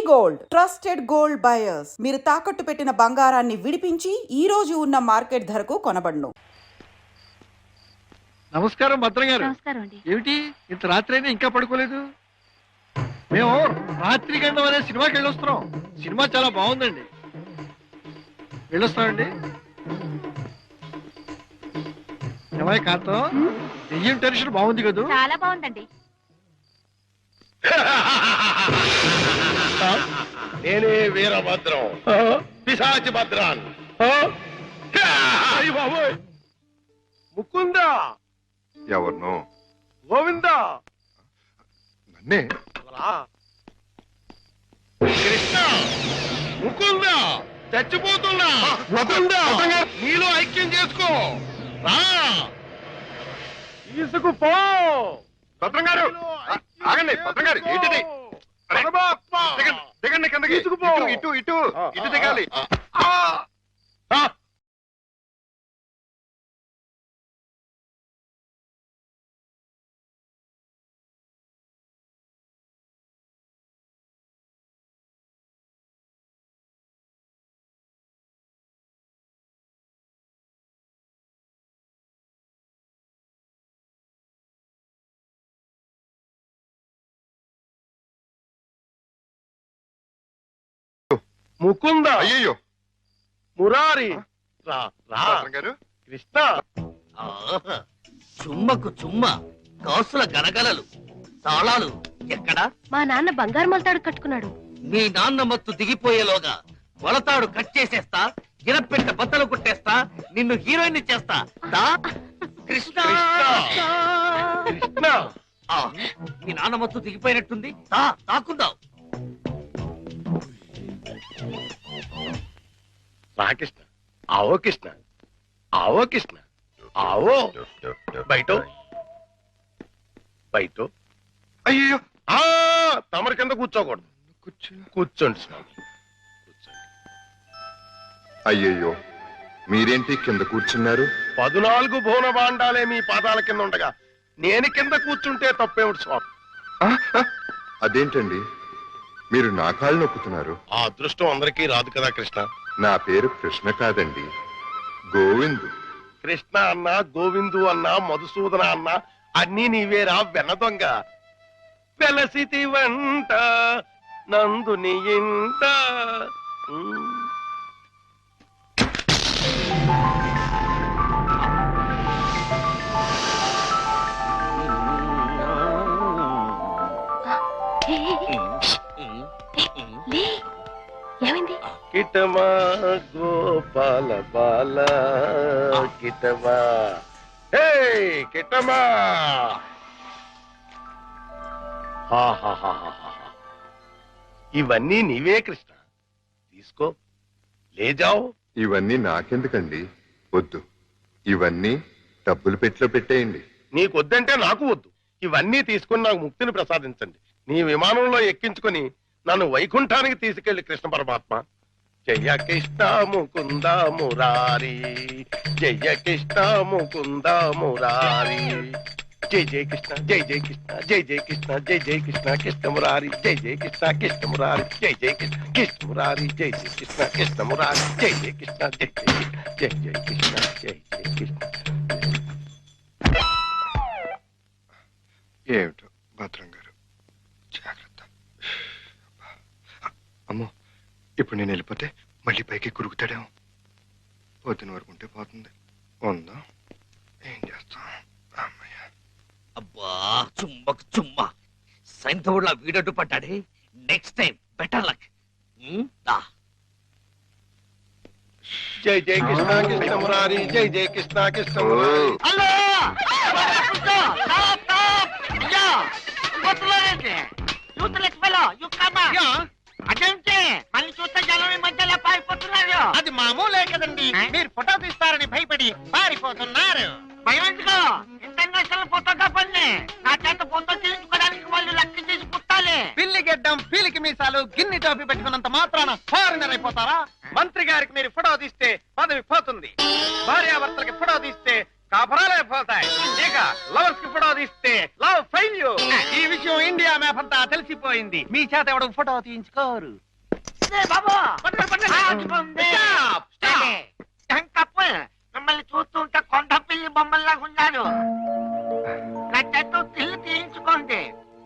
Gold trusted gold buyers. మీరు తాకట్టు పెట్టిన బంగారాన్ని విడిపించి ఈ రోజు ఉన్న మార్కెట్ ధరకు కొనబడును. నమస్కారం భద్రం గారు. నమస్కారం అండి. ఏమిటి ఇంత రాత్రి అయినా ఇంకా పడుకోలేదు? మేము రాత్రి గండం అనే సినిమాకి వెళ్ళొస్తున్నాం. సినిమా చాలా బాగుందండి. వెళ్ళొస్తామండి. ఏమై కాంతం, దెయ్యం టెన్షన్ బాగుంది కదా? చాలా బాగుందండి. నేనే వీరభద్రం, పిశాచి భద్రాన్. ముకుందా, ఎవరినో గోవిందా, నన్నే. కృష్ణ, ముకుందా, చచ్చిపోతున్నా. ముకుందా, నీలో ఐక్యం చేసుకో. రా, తీసుకుపో. భద్రం గారు ఆగండి. భద్రం గారు ఏంటిది? దిగండి కిందకి. తీసుకుపో. ఇటు ఇటు ఇటు దిగాలి. ముకుందా, అయ్యో మురారి, రా రా. భద్రం గారు, కృష్ణ, చుమ్మకు చుమ్మ, కాసుల గలగలలు, తాళాలు ఎక్కడా? మా నాన్న బంగారు మొలతాడు కట్టుకున్నాడు. మీ నాన్న మత్తు దిగిపోయేలోగా మొలతాడు కట్ చేసేస్తా, గిరపెట్ట బద్దలు కుట్టేస్తా, నిన్ను హీరోయిన్ చేస్తా. దా కృష్ణ. కృష్ణ, ఆ, మీ నాన్న మత్తు దిగిపోయినట్టుంది. దా తాకుందాం. రా కృష్ణ. ఆవో కృష్ణ, ఆవో కృష్ణ, ఆవో. బయట బయట. అయ్యో తమరి కింద కూర్చోకూడదు. కూర్చోండి స్వామి, కూర్చోండి. అయ్యయ్యో మీరేంటి కింద కూర్చున్నారు? 14 భువన భాండాలే మీ పాదాల కింద ఉండగా నేను కింద కూర్చుంటే తప్పేమిటి స్వామి? అదేంటండి మీరు నా కాళ్ళు నొక్కుతున్నారు? ఆ అదృష్టం అందరికీ రాదు కదా కృష్ణ. నా పేరు కృష్ణ కాదండి, గోవిందు. కృష్ణ అన్నా, గోవిందు అన్నా, మధుసూదన అన్నా అన్నీ నీవేరా వెన్న దొంగ. వెలసితి వంట నందుని ఇంట. ఏమైంది? కిటమా గోపాల బాల కిటమా. హే కిటమా. ఇవన్నీ నీవే కృష్ణ, తీసుకో, లేజావు. ఇవన్నీ నాకెందుకండి? వద్దు, ఇవన్నీ డబ్బులు పెట్టిలో పెట్టేయండి. నీకు వద్దంటే నాకు వద్దు. ఇవన్నీ తీసుకుని నాకు ముక్తిని ప్రసాదించండి. నీ విమానంలో ఎక్కించుకుని నన్ను వైకుంఠానికి తీసుకెళ్లి కృష్ణ పరమాత్మ. జయ కృష్ణ ముకుంద మురారి, జయ కృష్ణ ముకుంద మురారి. జై జయ కృష్ణ, జై జయ కృష్ణ, జై జయ కృష్ణ, జై జయ కృష్ణ, కృష్ణ మురారి. జై జయ కృష్ణ, కృష్ణ మురారి. జై జయ కృష్ణ, కృష్ణ మురారి. జై జయ కృష్ణ, కృష్ణ మురారి. జై జయ కృష్ణ, జై జయ కృష్ణ, జై జయ కృష్ణ, జై జయ కృష్ణ. ఏమిటో భద్రం గారు, జాగ్రత్త. అమ్మో, ఇప్పుడు నేను వెళ్ళిపోతే మళ్ళీ పైకి కురుకుతాడేమో. పొద్దున వరకు ఉంటే పోతుంది. ఉందా, ఏం చేస్తాం? అమ్మయ్య. అబ్బా, చుమ్మకు చుమ్మ, సైంధవుడిలా వీడడ్డు పడ్డాడే. Next time better luck. దా. జై జయ కృష్ణ, కృష్ణ మురారి. జై జయ కృష్ణ, కృష్ణ మురారి. హలో, అదేంటి మళ్ళీ చూస్తే జనం ఈ మధ్యలో పారిపోతున్నారు? అది మామూలే కదండి. మీరు ఫోటో తీస్తారని భయపడి పారిపోతున్నారు. భయం ఎందుకో? ఇంటర్నేషనల్ ఫోటోగ్రాఫర్ని నా చేత ఫోటో తీయించుకోవడానికి వాళ్ళు లెక్క చేసి పుట్టాలి. పిల్లి గెడ్డం, పీలికి మీసాలు, గిన్ని టోపీ పెట్టుకున్నంత మాత్రాన ఫారినర్ అయిపోతారా? మంత్రి గారికి మీరు ఫోటో తీస్తే పదవి పోతుంది. భార్యాభర్తలకి ఫోటో తీస్తే కాపురాలే పోతాయి. ఇక లవర్స్ కి ఫోటో తీస్తే లవ్ ఫెయిల్యూర్. ఈ విషయం ఇండియా మ్యాప్ అంతా తెలిసిపోయింది. మీ చేత ఎవడం ఫోటో తీయించుకోరు. బాబు పట్టుకోండి, పట్టుకోండి. ఆడుకోండి. Stop, stop. కప్పు మిమ్మల్ని చూస్తుంటే కొండ పిల్లి బొమ్మల్లాగా ఉన్నారు. నా చేత తిల్లు తీయించుకోండి.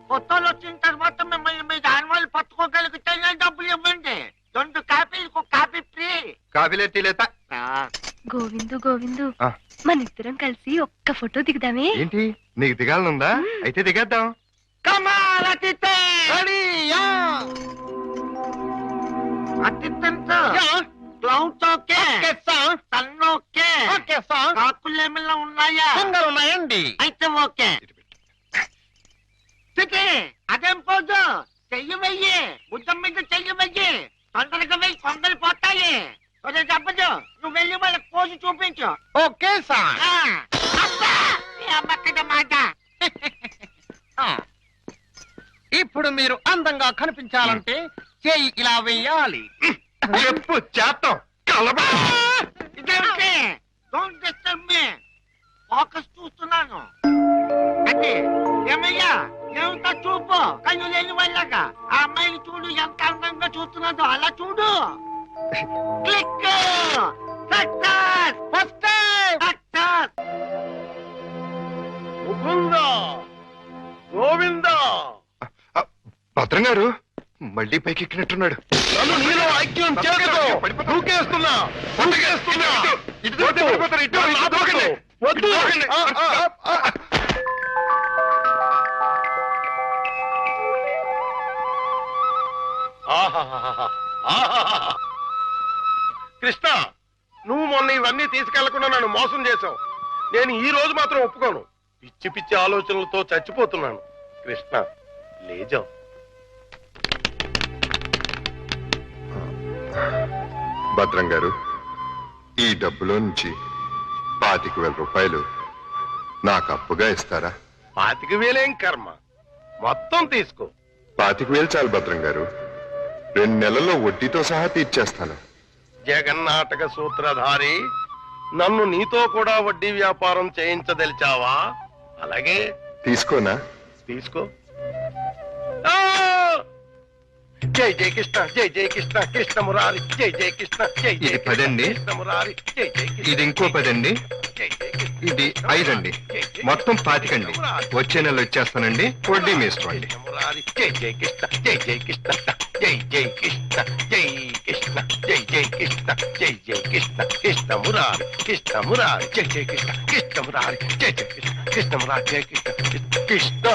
ఫోటోలు వచ్చిన తర్వాత మిమ్మల్ని మీ దానివాళ్ళు పట్టుకోగలిగితే డబ్బులు ఇవ్వండి. 2 కాపీలకు కాపీ ఫ్రీ. కాఫీలే టీలేత గోవిందు గోవిందు ఆ. మన ఇద్దరం కలిసి ఒక్క ఫోటో దిగుదామే ఏంటి నీకు దిగాలనుందా? అయితే దిగేద్దాం. కమాల్ అతిథి రెడీయా? అతిథంతో క్లౌడ్స్ ఓకే, సన్ ఓకే, కాకులు ఏమైనా ఉన్నాయా? ఉన్నాయండి. అయితే ఓకే. చిటి అదేం పోదు, చెయ్యి వెయ్యి, బుద్ధం మీద చెయ్యి వెయ్యి. తొందరగా వెయ్యి, కొందరు పోతాయి. అదే చెప్పదు, నువ్వు వెళ్ళి వాళ్ళకి పోసి చూపించు. Okay sir. ఆ, అబ్బా, ఈ అమ్మక్కడ మాట. ఇప్పుడు మీరు అందంగా కనిపించాలంటే చేయి ఇలా వేయాలి. చెప్పు చేస్తాం కలబా. ఇదేంటి? Don't disturb me. ఫోకస్ చూస్తున్నాను. అంటే ఏమయ్యా, ఏమిటా చూపు? కళ్ళు లేని వాళ్ళగా ఆ అమ్మాయిని చూడు, ఎంత అందంగా చూస్తున్నాదో అలా చూడు. Click. Success. First time. Success. Mukunda Govinda భద్రం గారు మళ్ళీ పైకి ఎక్కినట్టున్నాడు. నన్ను నీలో ఐక్యం చేయదు. దూకేస్తున్నా దూకేస్తున్నా. ఇటు పడిపోతారు, ఇటు నన్ను ఆపొద్దు. వద్దు. ఆహాహాహా. ఆహాహాహా. కృష్ణ, నువ్వు మొన్న ఇవన్నీ తీసుకెళ్లకుండా నన్ను మోసం చేశావు. నేను ఈ రోజు మాత్రం ఒప్పుకోను. పిచ్చి పిచ్చి ఆలోచనలతో చచ్చిపోతున్నాను. కృష్ణ లేజాం. భద్రం గారు ఈ డబ్బులో నుంచి 25,000 రూపాయలు నాకు అప్పుగా ఇస్తారా? 25,000 కర్మ, మొత్తం తీసుకో. 25,000 చాలు భద్రం గారు. 2 నెలల్లో వడ్డీతో సహా తీర్చేస్తాను. జగన్నాటక సూత్రధారి, నన్ను నీతో కూడా వడ్డీ వ్యాపారం చేయించదలిచావా? అలాగే తీసుకోనా? తీసుకో. ఆ! జై జై కృష్ణ, జై జై కృష్ణ, కృష్ణ మురారి, జై జై కృష్ణ, జై జై ఇది 10 అండి. కృష్ణ మురారి, జై జై కృష్ణ, ఇది ఇంకో 10 అండి. జై జై కృష్ణ, ఇది 5 అండి. మొత్తం 25 అండి. వచ్చే నెల వచ్చేస్తానండి. వడ్డీ వేసుకోండి. కృష్ణ మురారి, జై జై కృష్ణ, జై జై కృష్ణ, జై జై కృష్ణ, జై కృష్ణ, జై జై కృష్ణ, జై జై కృష్ణ, కృష్ణ మురారి, కృష్ణ మురారి, జై జై కృష్ణ, కృష్ణ మురారి, జై జై కృష్ణ, కృష్ణ మురారి, జై కృష్ణ, కృష్ణ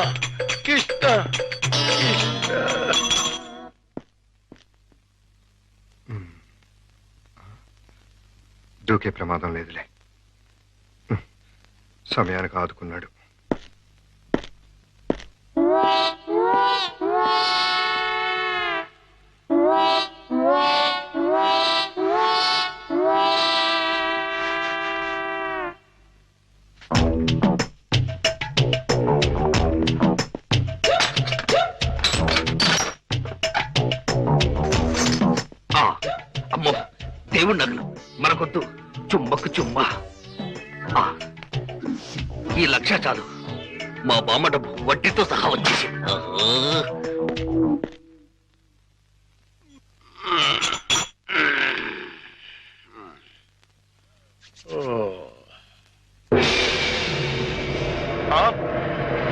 కృష్ణ కృష్ణ. దూకే ప్రమాదం లేదులే. సమయానికి ఆదుకున్నాడు. అమ్మో, దేవుడి నగలు మనకొద్దు. చుమ్మకు చుమ్మా. ఈ 1,00,000 చాలు. మా బామ్మ డబ్బు వడ్డీతో సహా వచ్చేసి.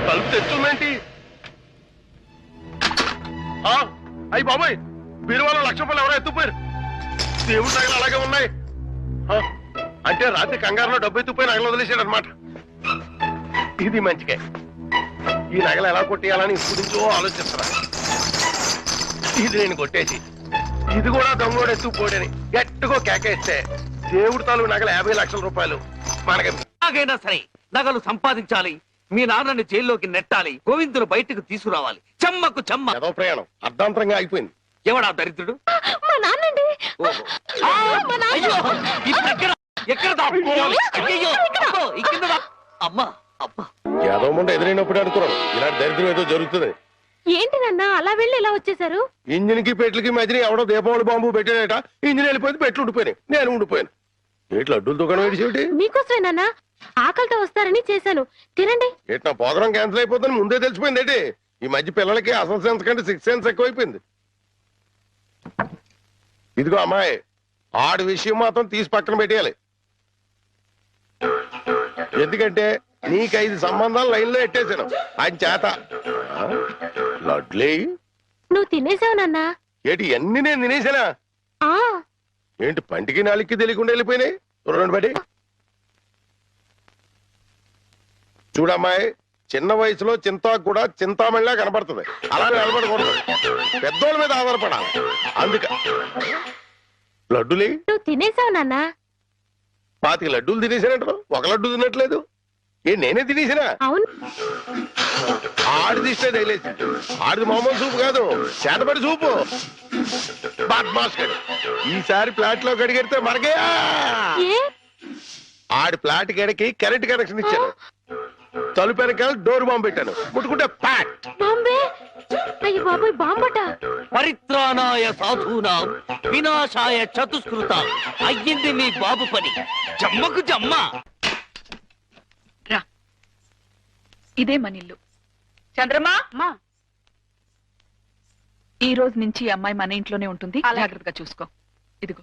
తలుపు తెచ్చుందేంటి? అయ్యి బాబాయ్, బీరువాలో 1,00,000 రూపాయలు ఎవరో ఎత్తుపోయారు. దేవుడి నగలు అలాగే ఉన్నాయి. అంటే రాత్రి కంగారులో డబ్బు ఎత్తుపోయి నగలు వదిలేసాడు అనమాట. ఇది మంచిగా. ఈ నగలు ఎలా కొట్టేయాలని ఇప్పుడు నుంచో ఆలోచిస్తున్నా. ఇది నేను కొట్టేసి ఇది కూడా దొంగోడు ఎత్తుకుపోడని గట్టిగా కేకేస్తే దేవుడి తాలూకు నగలు 50,00,000 రూపాయలు మనకి. ఎలాగైనా సరే నగలు సంపాదించాలి. మీ నాన్నని జైల్లోకి నెట్టాలి. గోవిందును బయటకు తీసుకురావాలి. చెమ్మకు చెమ్మ. ఏదో ప్రయాణం అర్ధాంతరంగా అయిపోయింది. ఎవడా దరిద్రుడు? మా నాన్నండి. ఓహో. అయ్యో, ఇప్పుడు ఎక్కడ దాక్కోవాలి? అయ్యయ్యో, అబ్బో, ఈ కింద అమ్మా అబ్బా. ఏదో ముందు ఎదురైనప్పుడు అనుకున్నాను ఇలాంటి దరిద్రం ఏదో జరుగుతుంది. ఏంటి నాన్న అలా వెళ్ళి ఎలా వచ్చేసారు? ఇంజిన్ కి పెట్లకి మధ్యన ఎవడో దీపావళి బాంబు పెట్టాడట. ఇంజిన్ వెళ్ళిపోయింది, పెట్లు ఉండిపోయినాయి, నేను ఉండిపోయాను. ఏంటి లడ్డూల దుకాణం ఏడిచేటి? మీకోసమే నాన్న, ఆకలితో వస్తారని చేశాను, తినండి. ఏంటి నా ప్రోగ్రాం క్యాన్సిల్ అయిపోతుందని ముందే తెలిసిపోయింది ఏంటి? ఈ మధ్య పిల్లలకి అసలు సెన్స్ కంటే 6th సెన్స్ ఎక్కువైపోయింది. ఇదిగో అమ్మాయి, ఆడి విషయం మాత్రం తీసి పక్కన పెట్టేయాలి. ఎందుకంటే నీకు 5 సంబంధాలు లైన్లో ఎట్టేశాను ఆయన చేత. లడ్లే నువ్వు తినేసావు నాన్న. ఏంటి అన్ని నేను తినేసానా? ఆ ఏంటి పంటికి నాలుగుకి తెలియకుండా వెళ్ళిపోయినాయి? రెండు బడి చూడమ్మాయి, చిన్న వయసులో చింతాకు కూడా చింతామణిలా కనపడుతుంది. అలా నిలబడకూడదు, పెద్దోళ్ళ మీద ఆధారపడాలి. అందుక లడ్డులే నువ్వు తినేసావు నాన్న. 25 లడ్డూలు తినేసానంటారు, ఒక లడ్డు తినట్లేదు. నేనే తినేసినా? అవును. ఆడిది ఇష్టే తగిలేసి, ఆడిది మామూలు సూపు కాదు, చేతపడి సూపు. బద్మాష్ గడు ఈసారి ఫ్లాట్ లో కడిగెడితే మరగయా. ఏ ఆడి ఫ్లాట్ గడికి కరెంట్ కనెక్షన్ ఇచ్చాను. తలుపు వెనకాల డోర్ బాంబు పెట్టాను, ముట్టుకుంటే ప్యాట్. బాంబే. అయ్యో బాబోయ్, బాంబట. పరిత్రాణాయ సాధూనాం వినాశాయ చతుష్కృత. అయ్యింది మీ బాబు పని. జమ్మకు జమ్మ. రా, ఇదే మన ఇల్లు. చంద్రమా, ఈ రోజు నుంచి ఈ అమ్మాయి మన ఇంట్లోనే ఉంటుంది. జాగ్రత్తగా చూసుకో. ఇదిగో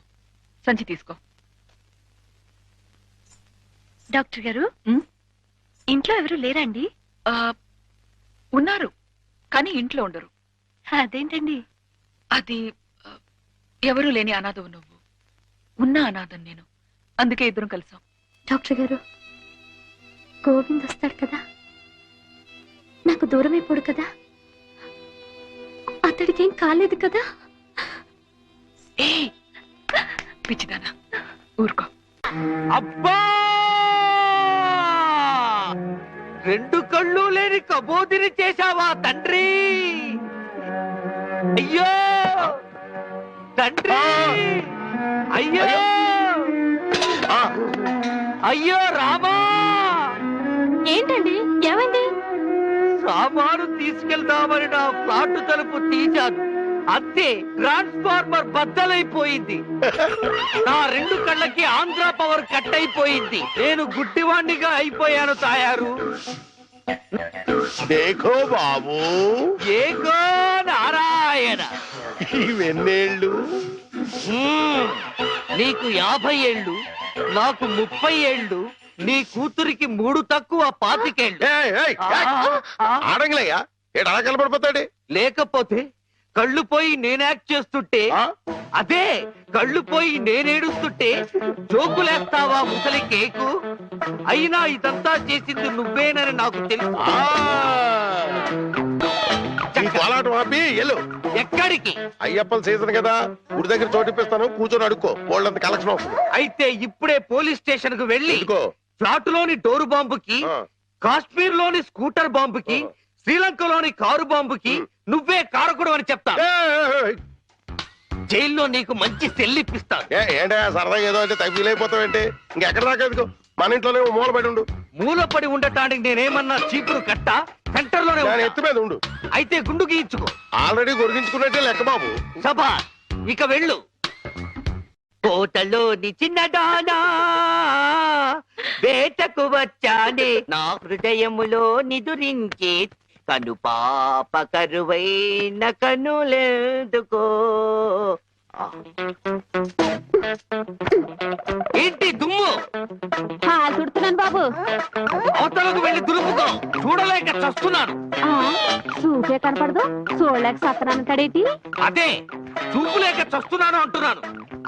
సంచి తీసుకో. డాక్టర్ గారు, ఉమ్, ఇంట్లో ఎవరు లేరండి? ఆ, ఉన్నారు కానీ ఇంట్లో ఉండరు. అదేంటండి? అది ఎవరూ లేని అనాథవు నువ్వు, ఉన్న అనాథం నేను. అందుకే ఇద్దరం కలిసాం. డాక్టర్ గారు, గోవింద్ వస్తాడు కదా, నాకు దూరం అయిపోడు కదా, అతడికి ఏం కాలేదు కదా? ఏ పిచ్చిదానా, ఊరుకో. అబ్బా, 2 కళ్ళు లేని కబోదిని చేశావా తండ్రి? అయ్యో తండ్రి, అయ్యో అయ్యో రామా. ఏంటండి, ఏమైంది? సామాను తీసుకెళ్దామని నా ఫ్లాట్ తలుపు తీశాను, అంతే ట్రాన్స్ఫార్మర్ బద్దలైపోయింది. నా 2 కళ్ళకి ఆంధ్ర పవర్ కట్ అయిపోయింది. నేను గుడ్డివాణ్ణిగా అయిపోయాను తాయారు. దేఖో బాబు, ఏకో నారాయణ. ఇవెన్నేళ్ళు? నీకు 50 ఏళ్ళు, నాకు 30 ఏళ్ళు, నీ కూతురికి 3 తక్కువ 25 ఏళ్ళు. ఆడంగిలయ్యా, ఏడు అలా కలపడిపోతాడే. లేకపోతే కళ్ళు పోయి నేను యాక్ట్ చేస్తుంటే, అదే కళ్ళు పోయి నేనేడుస్తుంటే జోకులేస్తావా ముసలి కేకు? అయినా ఇదంతా చేసింది నువ్వేనని నాకు తెలుసు. కోలాటం ఆపి ఎల్లు. ఎక్కడికి? అయ్యప్పల సీజన్ కదా, గుడి దగ్గర చోటిప్పిస్తాను, కూర్చొని అడుక్కో, వాళ్ళంత కలెక్షన్ అవుతుంది. అయితే ఇప్పుడే పోలీస్ స్టేషన్ కు వెళ్ళి ఎందుకో? ఫ్లాట్ లోని డోరు బాంబుకి, కాశ్మీర్ లోని స్కూటర్ బాంబుకి, శ్రీలంకలోని కారు బాంబుకి నువ్వే కారకుడు అని చెప్తా. జైల్లో నీకు మంచి సెల్లిప్పిస్తాను. ఏంటా సరదా ఏదో అంటే తగ్గి అయిపోతావేంటి? ఇంకెక్కడ దాకా ఎందుకు, మన ఇంట్లోనే మూలపడి ఉండు. మూలపడి ఉండటానికి నేనేమన్నా చీపురు కట్ట? సెంటర్ లోనే నేను ఉంటా. ఎత్తు మీద ఉండు. అయితే గుండు గీయించుకో. ఆల్రెడీ గొరిగించుకున్నట్టే లెక్క బాబు. సభా, ఇక వెళ్ళు. కోటలోని చిన్నదానా వేటకు వచ్చానే, నా హృదయములో నిదురించే కను పాప కరువైన కనులెందుకో. ఏంటి దుమ్ము? చుడుతున్నాను బాబు. అవతలకు వెళ్ళి దులుపుకో, చూడలేక చస్తున్నాను. చూపే కనపడదు, చూడలేక సత్తనాన్ని కడేటి. అదే చూపులేక చస్తున్నాను అంటున్నాను.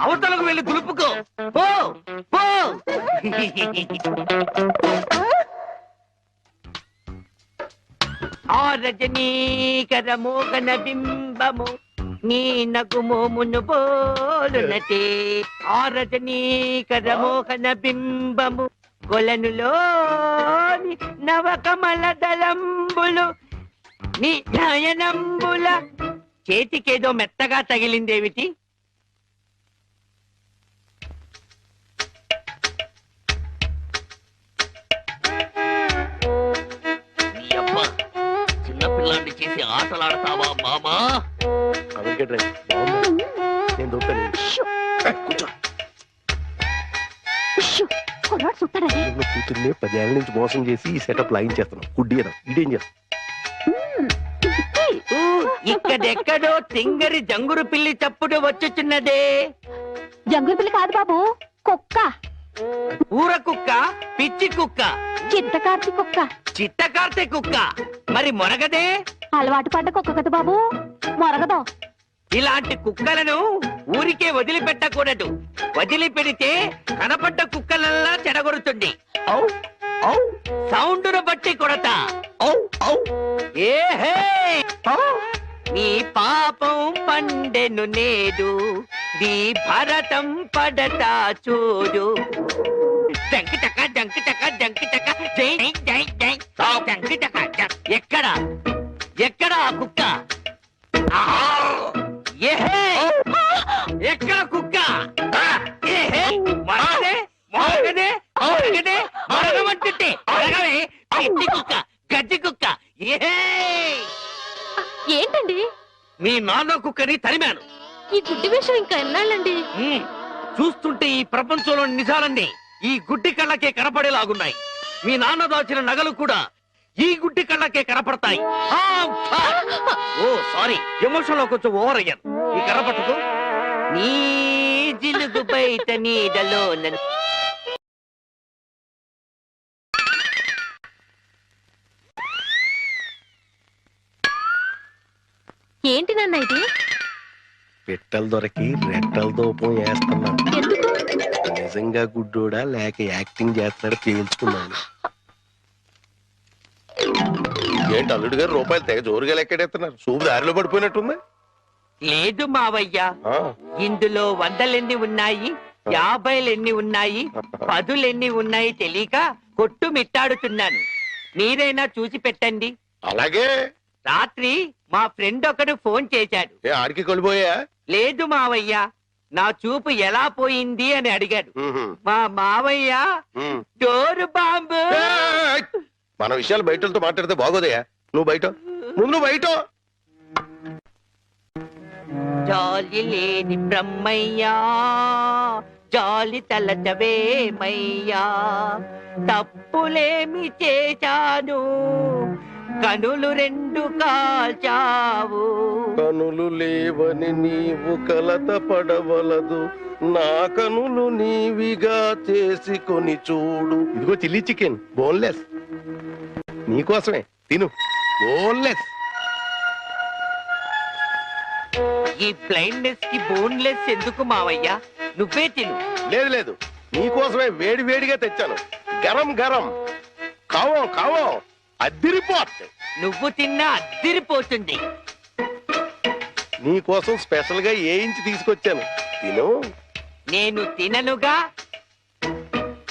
అవతలకు వెళ్ళి దులుపుకో, పో పో. ఆ రజనీకర మోగన బింబము నీ నగుమోమును పోలునటే. ఆ రజనీకర మోహన బింబము కొలనులోని నవకమల దళంబులు నీ నయనంబుల. చేతికేదో మెత్తగా తగిలిందేమిటి? చిన్నపిల్లాన్ని చేసి ఆటలాడతావా మామా? నేను దొరుకుతాను. కూర్చో. కొన్నాడు చూస్తాడని నిన్ను కూతుర్ని 10 ఏళ్ల నుంచి మోసం చేసి ఈ సెటప్ లాగించేస్తున్నావు. గుడ్డి ఏదో ఇదేం చేస్తావు? ఇక్కడెక్కడో తింగరి జంగురు పిల్లి చప్పుడు వచ్చుచున్నదే. జంగుల పిల్ల కాదు బాబు, కుక్క. ఊర కుక్క, పిచ్చి కుక్క, చిత్తకార్తి కుక్క. చిత్తకార్తె కుక్క. మరి మొరగదే? అలవాటు పడ్డ కుక్క కదా బాబు, మొరగదు. ఇలాంటి కుక్కలను ఊరికే వదిలిపెట్టకూడదు. వదిలిపెడితే కనపడ్డ కుక్కలల్లా చెడగొడుతుంది. ఔ, ఔ, సౌండును బట్టి కొడతా. ఔ, ఔ, ఏహే! ఔ! నీ పాపం పండెను నేడు, నీ భరతం పడతా చూడు. జంకి చక్క జంకి చక్క జంకి చక్క జై జై జై జంకి చక్క జం. ఎక్కడ ఎక్కడ ఆ కుక్క? ఏహే! ఎక్కడ కుక్క? ఏహే! మరగదే మరగదే మరగదే మరగమంటుంటే మరగవే. పిచ్చి కుక్క, గజ్జి కుక్క. ఏహే! ఏంటండి మీ నాన్న కుక్కని తరిమాను. ఈ గుడ్డి విషయం ఇంకా ఎన్నాళ్ళండి? చూస్తుంటే ఈ ప్రపంచంలోని నిజాలన్నీ ఈ గుడ్డి కళ్ళకే కనపడేలాగున్నాయి. మీ నాన్న దాచిన నగలు కూడా ఈ గుడ్డి కళ్ళకే కనపడతాయి. ఓ సారీ, ఎమోషన్ లో కొంచెం ఓవర్ అయ్యాను. ఈ కనపడదు. నీ జిలుగు బయట నీడలో ఏంటి నాన్న ఇది? పెట్టలు దొరికి రెట్టల దూపం వేస్తున్నాను. ఎందుకు? నిజంగా గుడ్డోడా లేక యాక్టింగ్ చేస్తున్నాడు తేల్చుకున్నాను. ఏంటి అల్లుడు గారు రూపాయలు తెగ జోరుగా లెక్కెడేస్తున్నారు? సూపు దారిలో పడిపోయినట్టుంది. లేదు మావయ్య, ఇందులో 100 ఉన్నాయి, 50 ఉన్నాయి, 10 ఉన్నాయి తెలియక కొట్టు మిట్టాడుతున్నాను. మీరైనా చూసి పెట్టండి. అలాగే. రాత్రి మా ఫ్రెండ్ ఒకడు ఫోన్ చేశాడు. ఆడికి కొలిపోయా? లేదు మావయ్య, నా చూపు ఎలా పోయింది అని అడిగాడు. మా మావయ్య డోరు బాంబు. మన విషయాలు బయటతో మాట్లాడితే బాగోదయా. నువ్వు బయట, ముందు బయట. జాలి లేని బ్రహ్మయ్యా, జాలి తలచవేమయ్యా, తప్పులేమి చేశాను, కనులు 2 కాల్చావు. కనులు లేవని నీవు కలత పడవలదు, నా కనులు నీవిగా చేసుకొని చూడు. ఇదిగో చిల్లీ చికెన్ బోన్లెస్, నీకోసమే తిను. బోన్లెస్. ఈ బ్లైండ్నెస్ కి బోన్లెస్ ఎందుకు మావయ్య? నువ్వే తిను. లేదు లేదు, నీకోసమే వేడి వేడిగా తెచ్చాను. గరం గరం. కావో కావో, అద్దిరిపోత్. నువ్వు తిన్నా అద్దిరిపోతుంది. నీకోసం స్పెషల్ గా ఏ ఇంచి తీసుకొచ్చాను, తిను. నేను తిననుగా.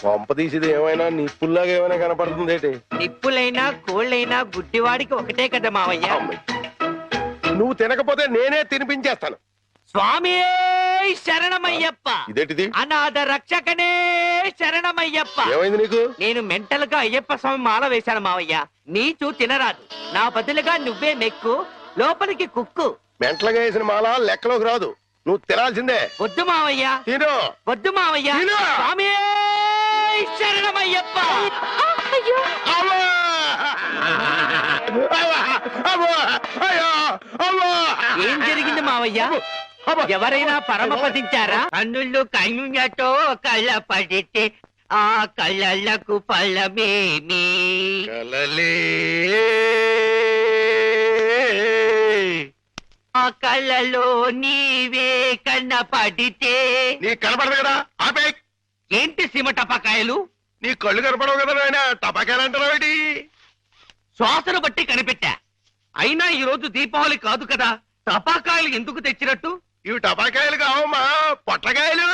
పంప తీసేది ఏమైనా నిప్పుల్లాగా ఏమైనా కనపడుతుంది ఏంటి? నిప్పులైనా కోళ్ళైనా గుడ్డివాడికి ఒకటే కదా మావయ్య. నువ్వు తినకపోతే నేనే తినిపించేస్తాను. స్వామి శరణమయ్యప్ప. ఇదేంటిది? అనాథ రక్షకనే శరణమయ్యప్ప. ఏమైంది నీకు? నేను మెంటల్ గా అయ్యప్ప స్వామి మాల వేశాను మావయ్య. నీచు తినరాదు, నా బదులుగా నువ్వే మెక్కు, లోపలికి కుక్కు. మెంటలుగా వేసిన మాల లెక్కలోకి రాదు, నువ్వు తినాల్సిందే. వద్దు మావయ్య, తిను. వద్దు మావయ్య. తిను. స్వామి శరణమయ్యప్ప. అయ్యో, అవ్వా! అవ్వా! అవ్వా! అయ్యో! అవ్వా! ఏం జరిగింది మావయ్య? అవ్వా! ఎవరైనా పరమపదించారా? కన్నుళ్ళు కన్నులతో కళ్ళ పడితే ఆ కళ్ళకు ఫలమేమి? కలలే ఆ కళ్ళలో నీవే కన్న పడితే. నీ కనపడదు కదా, ఆపే. ఏంటి సీమ టపాకాయలు? నీ కళ్ళు కనపడవు కదా నాయన, టపాకాయలు అంటారావేటి? శ్వాసను బట్టి కనిపెట్టా. అయినా ఈ రోజు దీపావళి కాదు కదా, టపాకాయలు ఎందుకు తెచ్చినట్టు? ఇవి టపాకాయలు కావమ్మా, పొట్లకాయలు.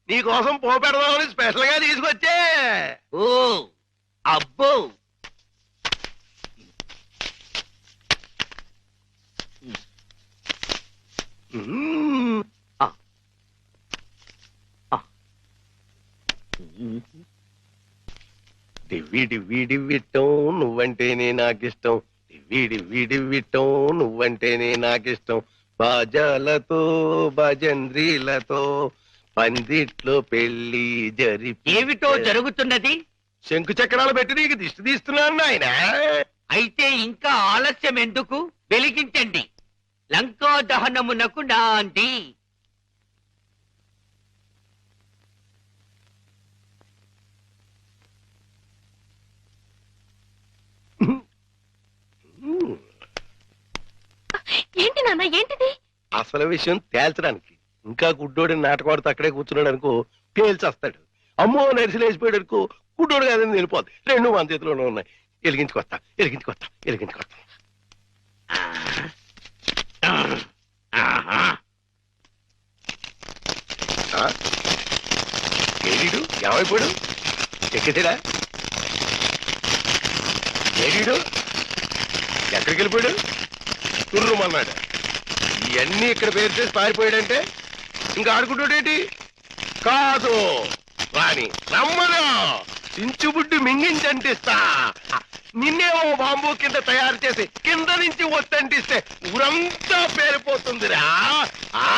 నీ కోసం పోపెడదామని స్పెషల్ గా తీసుకొచ్చే. ఓ అబ్బో, డివ్వి డివ్వి డివ్విట్టం నువ్వంటేనే నాకిష్టం, డివ్వి డివ్వి డివ్విట్టం నువ్వంటేనే నాకిష్టం. బాజాలతో భజంద్రీలతో పందిట్లో పెళ్లి జరిపి ఏమిటో జరుగుతున్నది? శంకు చక్రాలు పెట్టి నీకు దిష్టి తీస్తున్నాను ఆయన. అయితే ఇంకా ఆలస్యం ఎందుకు? వెలిగించండి. లంకా దహనమునకు నాంది. ఏంటి నాన్న, ఏంటిది? అసలు విషయం తేల్చడానికి. ఇంకా గుడ్డోడి నాటకవాడితో అక్కడే కూర్చున్నాడు అనుకో, పేల్చేస్తాడు. అమ్మో నరిసిలేసిపోయాడు అనుకో, గుడ్డోడు కాదని వెళ్ళిపోద్ది. రెండు మన చేతిలోనే ఉన్నాయి. ఎలిగించుకొస్తా. ఏడీడు ఏమైపోయాడు? ఎక్కేసాడా? ఏడీడు ఎక్కడికి వెళ్ళిపోయాడు? తుర్రుమన్నాడు. ఇవన్నీ ఇక్కడ పేరు చేసి పారిపోయాడంటే ఇంకా ఆడుకుంటాడేంటి? కాదు రాని రమ్మను, చించుబుడ్డి మింగించంటిస్తా. నిన్నేమో బాంబు కింద తయారు చేసి కింద నుంచి ఒత్తంటిస్తే ఊరంతా పేరిపోతుందిరా. ఆ